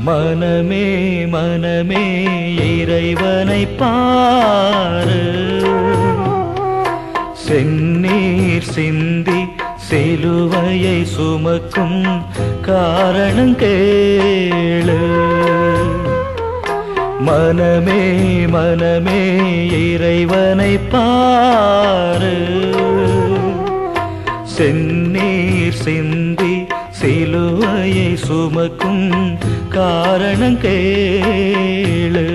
மனமே மனமே இறைவனை பாரு, செந்நீர் சிந்தி சிலுவையை சுமக்கும் காரணம் கேளு. மனமே மனமே இறைவனை பாரு, செந்நீர் சிந்தி சிலுவையை சுமக்கும் காரணம் கேளு.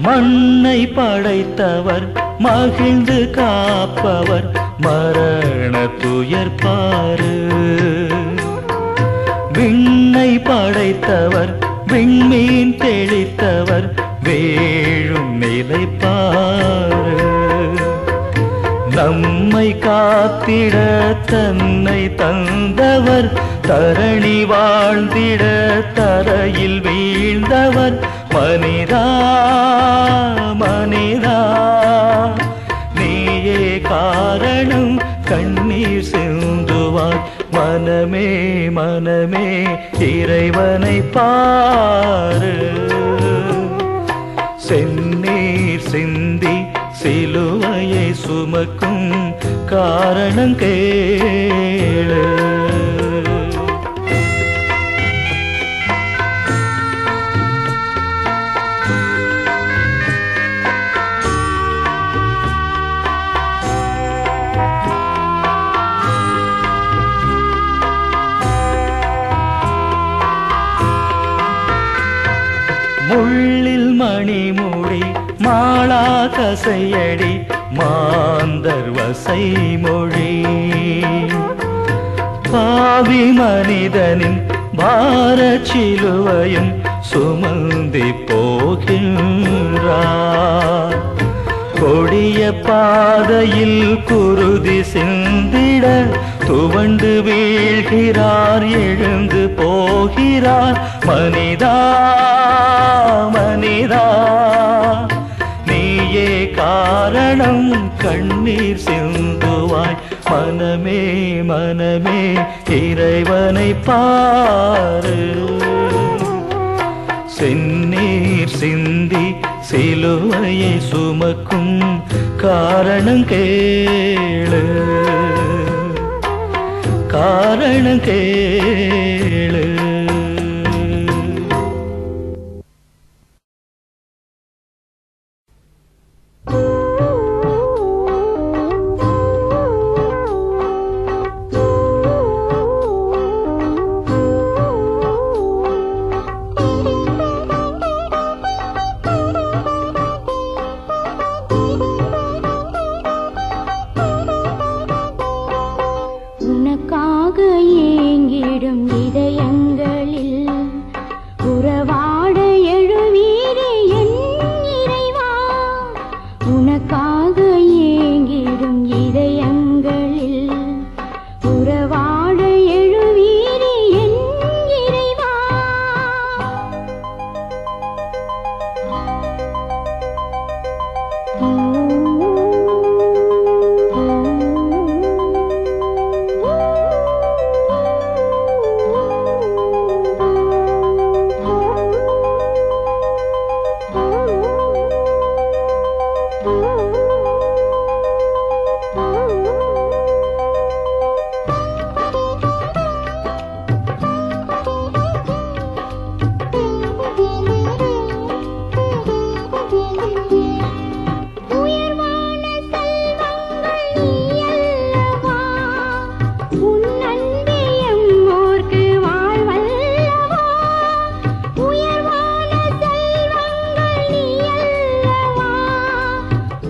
மண்ணை படைத்தவர் மகிழ்ந்து காப்பவர் மரண துயர் பாரு. விண்ணை படைத்தவர் விண்மீன் தெளித்தவர் வேழும் நிலை பாரு. நம்மை காத்திட தன்னை தந்தவர், தரணி வாழ்ந்திட தரையில் வீழ்ந்தவர். மனிதா மனிதா நீயே காரணம் கண்ணீர் சிந்துவாய். மனமே மனமே இறைவனை பாரு, செந்நீர் சிந்தி சிலுவையை சுமக்கும் காரணம் கேளு. முள்ளில் மணிமுடி மாளா கசையடி மாந்தர் வசை மொழி. பாவி மனிதனின் பாரச் சிலுவையும் சுமந்தி போகின்றார். கொடிய பாதையில் குருதி சிந்திட துவண்டு வீழ்கிறார், எழுந்து போகிறார். மனிதா மனிதா நீயே காரணம் கண்ணீர் சிந்துவாய். மனமே மனமே இறைவனை பாரு, செந்நீர் சிந்தி சிலுவையை சுமக்கும் காரணம் கேளு, காரணம் கேளு. உனக்காக ஏங்கிடும் இதயங்களில் உறவாட எழுவீரே என் இறைவா. உனக்காக ஏங்கிடும் இதயங்களில் உறவாட எழுவீரே என் இறைவா.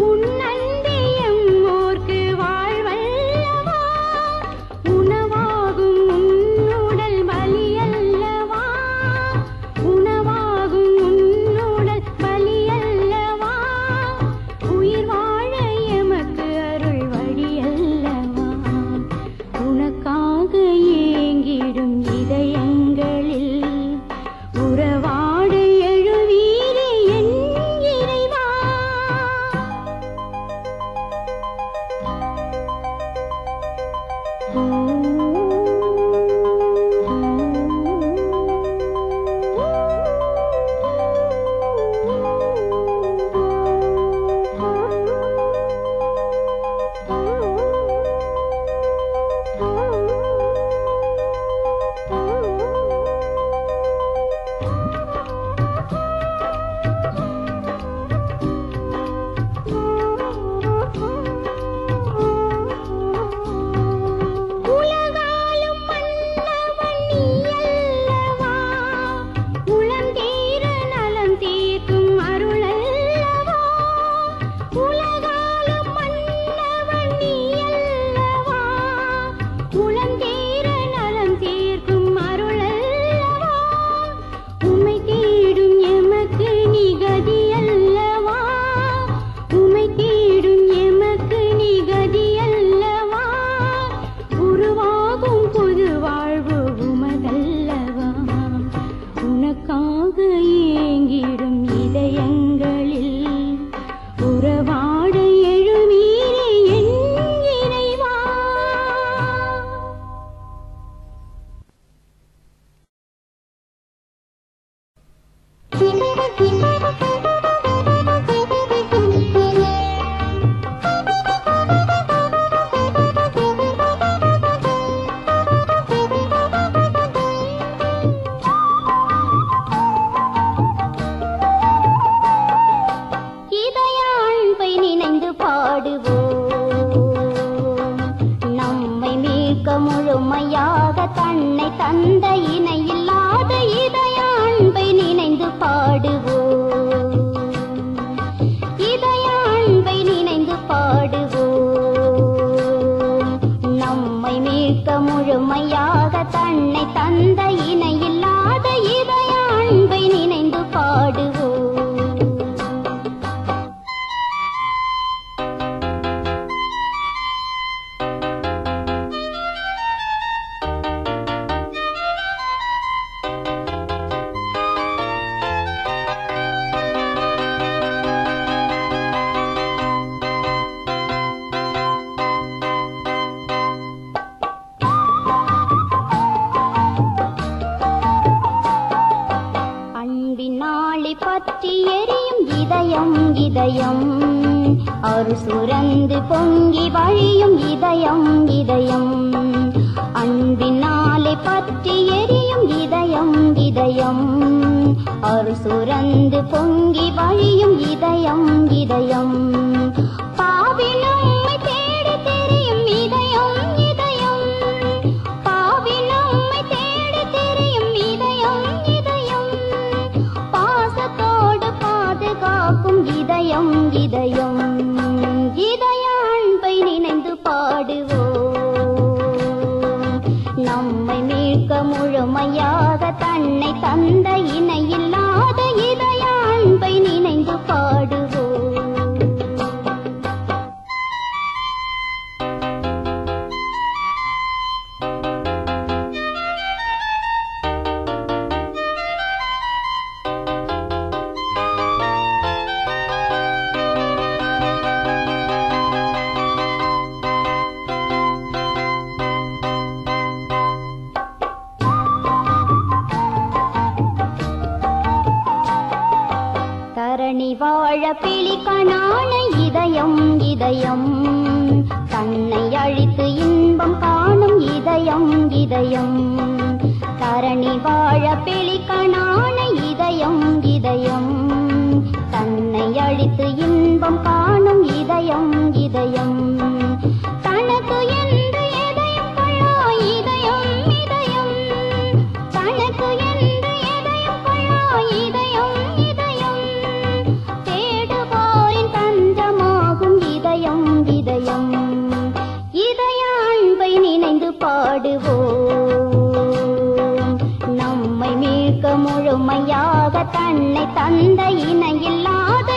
உன் சுரந்து பொங்கி வழியும் இதயம் இதயம் அன்பினாலே பற்றி எரியும் இதயம் இதயம் ஒரு சுரந்து பொங்கி வழியும் இதயம் இதயம் பாவினம்மை தேடி தெரியும் இதயம் இதயம் பாவினம்மை தேடி தெரியும் இதயம் இதயம் பாசத்தோடு பாதுகாக்கும் இதயம் இதயம் இதய அன்பை நினைந்து பாடுவோம் நம்மை மீட்க முழுமையாக தன்னை தந்த இணையில்லாத இதய அன்பை நினைந்து பாடுவோம் வாழ பிழிக்கணான இதயம் இதயம் தன்னை அழித்து இன்பம் காணும் இதயம் இதயம் தரணி வாழ பிழிக்கணான இதயம் இதயம் தன்னை அழித்து இன்பம் காணும் இதயம் இதயம் தனக்கு என்று எதையும் கொள்ளா இதயம் இதயம் தனக்கு என்று எதையும் கொள்ளா இதயம் இதயம் இதயம் இதய அன்பை நினைந்து பாடுவோம் நம்மை மீட்க முழுமையாக தன்னை தந்த இணையில்லாத